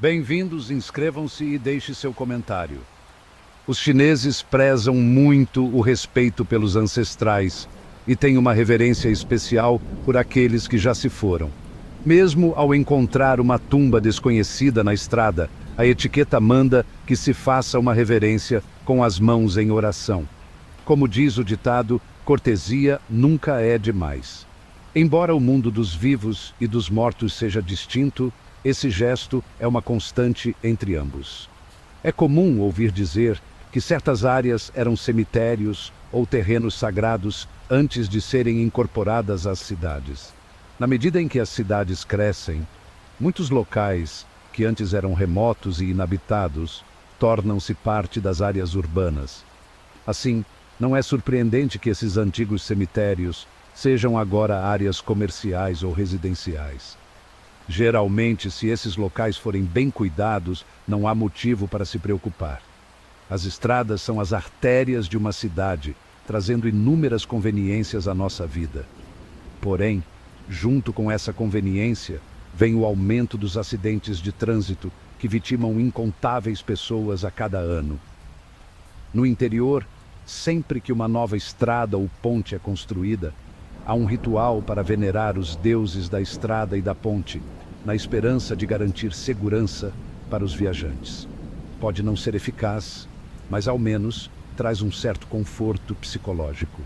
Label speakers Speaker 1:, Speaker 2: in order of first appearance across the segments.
Speaker 1: Bem-vindos, inscrevam-se e deixe seu comentário. Os chineses prezam muito o respeito pelos ancestrais e têm uma reverência especial por aqueles que já se foram. Mesmo ao encontrar uma tumba desconhecida na estrada, a etiqueta manda que se faça uma reverência com as mãos em oração. Como diz o ditado, cortesia nunca é demais. Embora o mundo dos vivos e dos mortos seja distinto, esse gesto é uma constante entre ambos. É comum ouvir dizer que certas áreas eram cemitérios ou terrenos sagrados antes de serem incorporadas às cidades. Na medida em que as cidades crescem, muitos locais que antes eram remotos e inabitados tornam-se parte das áreas urbanas. Assim, não é surpreendente que esses antigos cemitérios sejam agora áreas comerciais ou residenciais. Geralmente, se esses locais forem bem cuidados, não há motivo para se preocupar. As estradas são as artérias de uma cidade, trazendo inúmeras conveniências à nossa vida. Porém, junto com essa conveniência, vem o aumento dos acidentes de trânsito que vitimam incontáveis pessoas a cada ano. No interior, sempre que uma nova estrada ou ponte é construída, há um ritual para venerar os deuses da estrada e da ponte, na esperança de garantir segurança para os viajantes. Pode não ser eficaz, mas ao menos traz um certo conforto psicológico.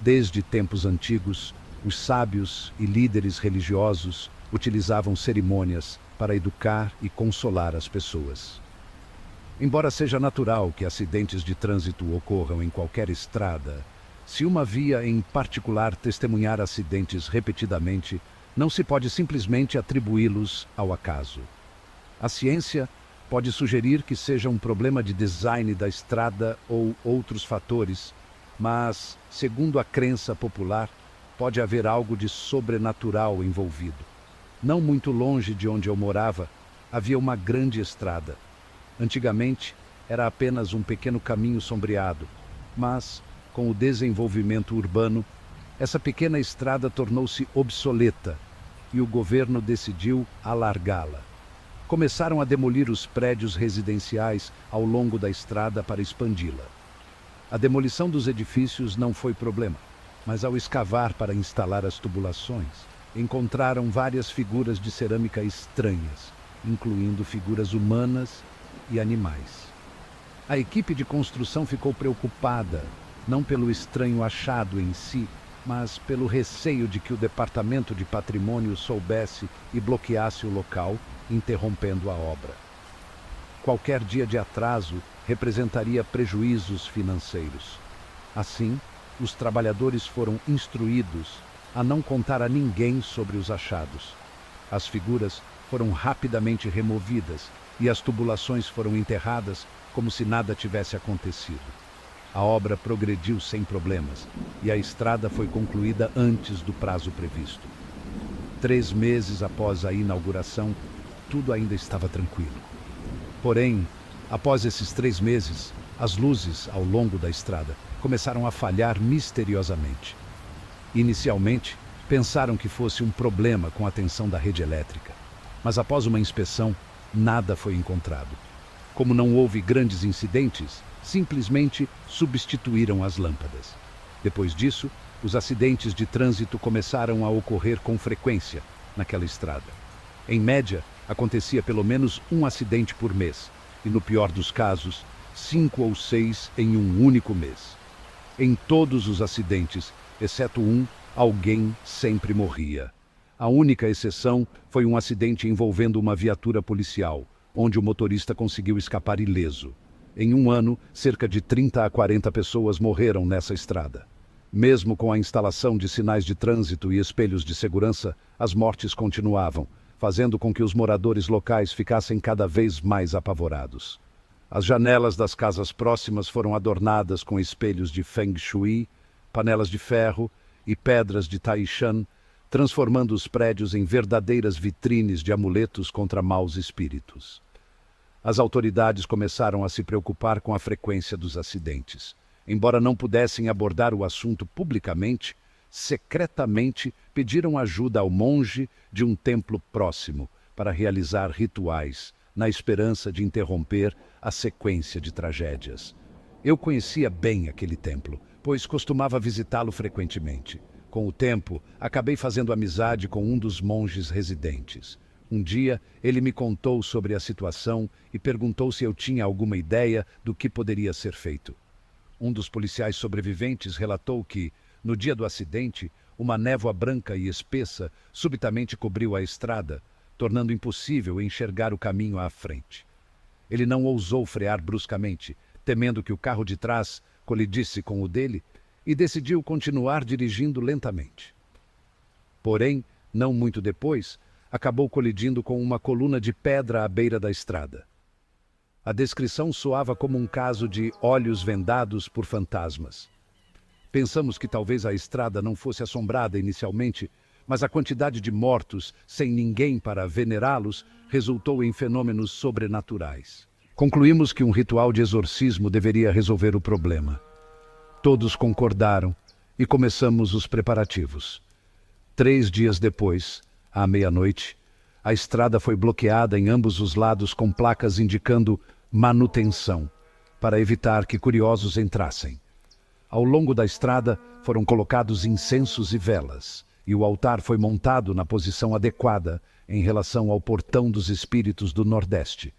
Speaker 1: Desde tempos antigos, os sábios e líderes religiosos utilizavam cerimônias para educar e consolar as pessoas. Embora seja natural que acidentes de trânsito ocorram em qualquer estrada, se uma via em particular testemunhar acidentes repetidamente, não se pode simplesmente atribuí-los ao acaso. A ciência pode sugerir que seja um problema de design da estrada ou outros fatores, mas, segundo a crença popular, pode haver algo de sobrenatural envolvido. Não muito longe de onde eu morava, havia uma grande estrada. Antigamente, era apenas um pequeno caminho sombreado, mas, com o desenvolvimento urbano, essa pequena estrada tornou-se obsoleta e o governo decidiu alargá-la. Começaram a demolir os prédios residenciais ao longo da estrada para expandi-la. A demolição dos edifícios não foi problema, mas ao escavar para instalar as tubulações, encontraram várias figuras de cerâmica estranhas, incluindo figuras humanas e animais. A equipe de construção ficou preocupada, não pelo estranho achado em si, mas pelo receio de que o Departamento de Patrimônio soubesse e bloqueasse o local, interrompendo a obra. Qualquer dia de atraso representaria prejuízos financeiros. Assim, os trabalhadores foram instruídos a não contar a ninguém sobre os achados. As figuras foram rapidamente removidas e as tubulações foram enterradas como se nada tivesse acontecido. A obra progrediu sem problemas e a estrada foi concluída antes do prazo previsto. 3 meses após a inauguração, tudo ainda estava tranquilo. Porém, após esses 3 meses, as luzes ao longo da estrada começaram a falhar misteriosamente. Inicialmente, pensaram que fosse um problema com a tensão da rede elétrica, mas após uma inspeção, nada foi encontrado. Como não houve grandes incidentes, simplesmente substituíram as lâmpadas. Depois disso, os acidentes de trânsito começaram a ocorrer com frequência naquela estrada. Em média, acontecia pelo menos um acidente por mês, e no pior dos casos, 5 ou 6 em um único mês. Em todos os acidentes, exceto um, alguém sempre morria. A única exceção foi um acidente envolvendo uma viatura policial, onde o motorista conseguiu escapar ileso. Em um ano, cerca de 30 a 40 pessoas morreram nessa estrada. Mesmo com a instalação de sinais de trânsito e espelhos de segurança, as mortes continuavam, fazendo com que os moradores locais ficassem cada vez mais apavorados. As janelas das casas próximas foram adornadas com espelhos de Feng Shui, panelas de ferro e pedras de Taishan, transformando os prédios em verdadeiras vitrines de amuletos contra maus espíritos. As autoridades começaram a se preocupar com a frequência dos acidentes. Embora não pudessem abordar o assunto publicamente, secretamente pediram ajuda ao monge de um templo próximo, para realizar rituais, na esperança de interromper a sequência de tragédias. Eu conhecia bem aquele templo, pois costumava visitá-lo frequentemente. Com o tempo, acabei fazendo amizade com um dos monges residentes. Um dia, ele me contou sobre a situação e perguntou se eu tinha alguma ideia do que poderia ser feito. Um dos policiais sobreviventes relatou que, no dia do acidente, uma névoa branca e espessa subitamente cobriu a estrada, tornando impossível enxergar o caminho à frente. Ele não ousou frear bruscamente, temendo que o carro de trás colidisse com o dele, e decidiu continuar dirigindo lentamente. Porém, não muito depois, acabou colidindo com uma coluna de pedra à beira da estrada. A descrição soava como um caso de olhos vendados por fantasmas. Pensamos que talvez a estrada não fosse assombrada inicialmente, mas a quantidade de mortos, sem ninguém para venerá-los, resultou em fenômenos sobrenaturais. Concluímos que um ritual de exorcismo deveria resolver o problema. Todos concordaram e começamos os preparativos. 3 dias depois, à meia-noite, a estrada foi bloqueada em ambos os lados com placas indicando manutenção, para evitar que curiosos entrassem. Ao longo da estrada foram colocados incensos e velas, e o altar foi montado na posição adequada em relação ao portão dos espíritos do Nordeste.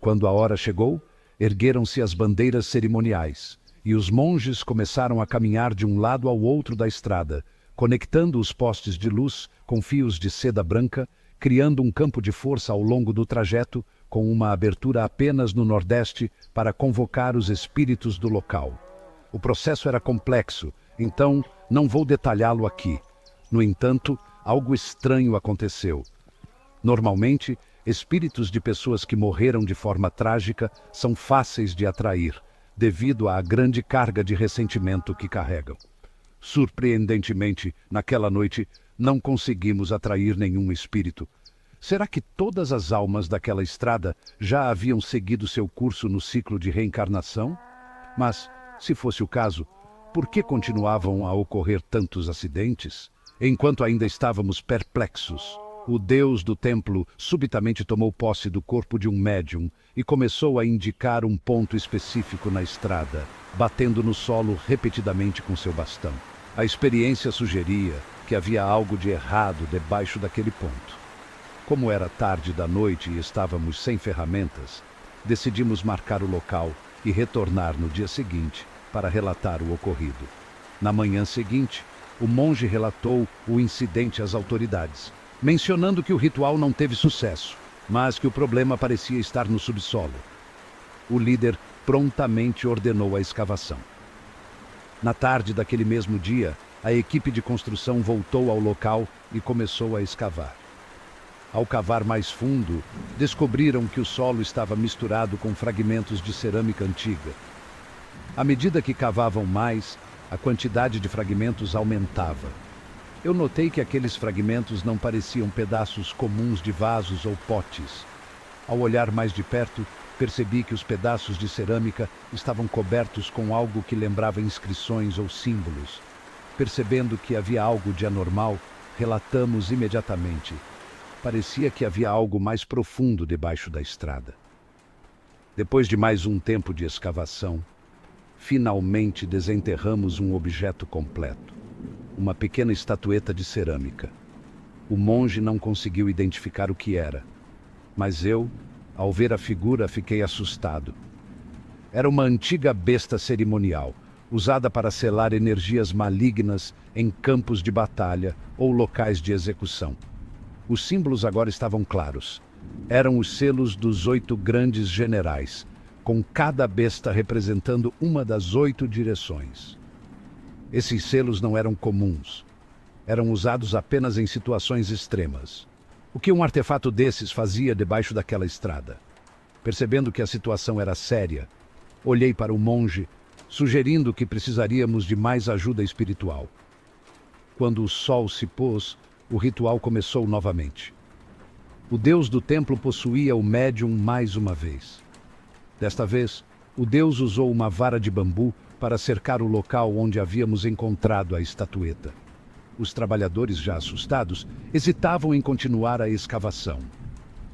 Speaker 1: Quando a hora chegou, ergueram-se as bandeiras cerimoniais, e os monges começaram a caminhar de um lado ao outro da estrada, conectando os postes de luz com fios de seda branca, criando um campo de força ao longo do trajeto, com uma abertura apenas no Nordeste para convocar os espíritos do local. O processo era complexo, então não vou detalhá-lo aqui. No entanto, algo estranho aconteceu. Normalmente, espíritos de pessoas que morreram de forma trágica são fáceis de atrair, devido à grande carga de ressentimento que carregam. Surpreendentemente, naquela noite, não conseguimos atrair nenhum espírito. Será que todas as almas daquela estrada já haviam seguido seu curso no ciclo de reencarnação? Mas, se fosse o caso, por que continuavam a ocorrer tantos acidentes? Enquanto ainda estávamos perplexos, o deus do templo subitamente tomou posse do corpo de um médium e começou a indicar um ponto específico na estrada, batendo no solo repetidamente com seu bastão. A experiência sugeria que havia algo de errado debaixo daquele ponto. Como era tarde da noite e estávamos sem ferramentas, decidimos marcar o local e retornar no dia seguinte para relatar o ocorrido. Na manhã seguinte, o monge relatou o incidente às autoridades, mencionando que o ritual não teve sucesso, mas que o problema parecia estar no subsolo. O líder prontamente ordenou a escavação. Na tarde daquele mesmo dia, a equipe de construção voltou ao local e começou a escavar. Ao cavar mais fundo, descobriram que o solo estava misturado com fragmentos de cerâmica antiga. À medida que cavavam mais, a quantidade de fragmentos aumentava. Eu notei que aqueles fragmentos não pareciam pedaços comuns de vasos ou potes. Ao olhar mais de perto, percebi que os pedaços de cerâmica estavam cobertos com algo que lembrava inscrições ou símbolos. Percebendo que havia algo de anormal, relatamos imediatamente. Parecia que havia algo mais profundo debaixo da estrada. Depois de mais um tempo de escavação, finalmente desenterramos um objeto completo. Uma pequena estatueta de cerâmica. O monge não conseguiu identificar o que era, mas eu, ao ver a figura, fiquei assustado. Era uma antiga besta cerimonial, usada para selar energias malignas em campos de batalha ou locais de execução. Os símbolos agora estavam claros. Eram os selos dos 8 grandes generais, com cada besta representando uma das 8 direções. Esses selos não eram comuns. Eram usados apenas em situações extremas. O que um artefato desses fazia debaixo daquela estrada? Percebendo que a situação era séria, olhei para o monge, sugerindo que precisaríamos de mais ajuda espiritual. Quando o sol se pôs, o ritual começou novamente. O deus do templo possuía o médium mais uma vez. Desta vez, o deus usou uma vara de bambu para cercar o local onde havíamos encontrado a estatueta. Os trabalhadores, já assustados, hesitavam em continuar a escavação.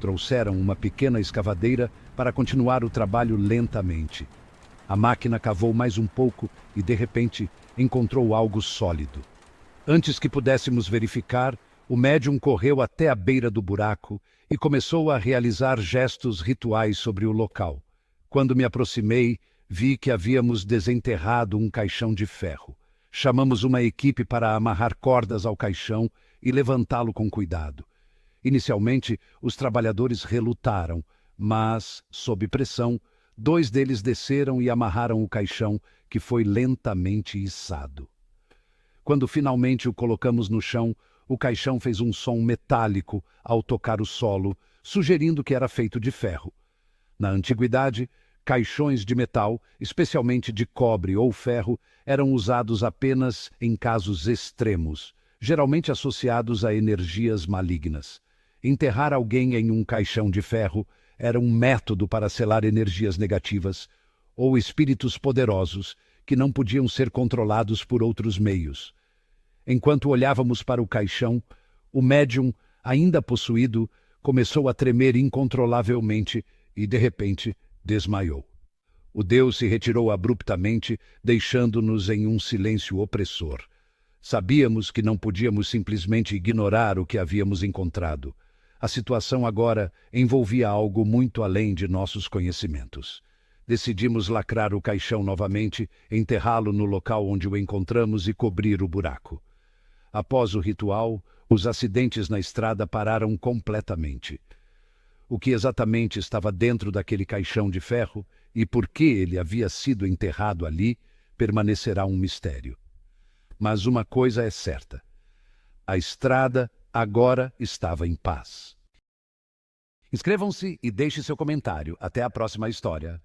Speaker 1: Trouxeram uma pequena escavadeira para continuar o trabalho lentamente. A máquina cavou mais um pouco e, de repente, encontrou algo sólido. Antes que pudéssemos verificar, o médium correu até a beira do buraco e começou a realizar gestos rituais sobre o local. Quando me aproximei, vi que havíamos desenterrado um caixão de ferro. Chamamos uma equipe para amarrar cordas ao caixão e levantá-lo com cuidado. Inicialmente, os trabalhadores relutaram, mas, sob pressão, 2 deles desceram e amarraram o caixão, que foi lentamente içado. Quando finalmente o colocamos no chão, o caixão fez um som metálico ao tocar o solo, sugerindo que era feito de ferro. Na antiguidade, caixões de metal, especialmente de cobre ou ferro, eram usados apenas em casos extremos, geralmente associados a energias malignas. Enterrar alguém em um caixão de ferro era um método para selar energias negativas ou espíritos poderosos que não podiam ser controlados por outros meios. Enquanto olhávamos para o caixão, o médium, ainda possuído, começou a tremer incontrolavelmente e, de repente, desmaiou. O Deus se retirou abruptamente, deixando-nos em um silêncio opressor. Sabíamos que não podíamos simplesmente ignorar o que havíamos encontrado. A situação agora envolvia algo muito além de nossos conhecimentos. Decidimos lacrar o caixão novamente, enterrá-lo no local onde o encontramos e cobrir o buraco. Após o ritual, os acidentes na estrada pararam completamente. O que exatamente estava dentro daquele caixão de ferro e por que ele havia sido enterrado ali permanecerá um mistério. Mas uma coisa é certa: a estrada agora estava em paz. Inscrevam-se e deixe seu comentário. Até a próxima história.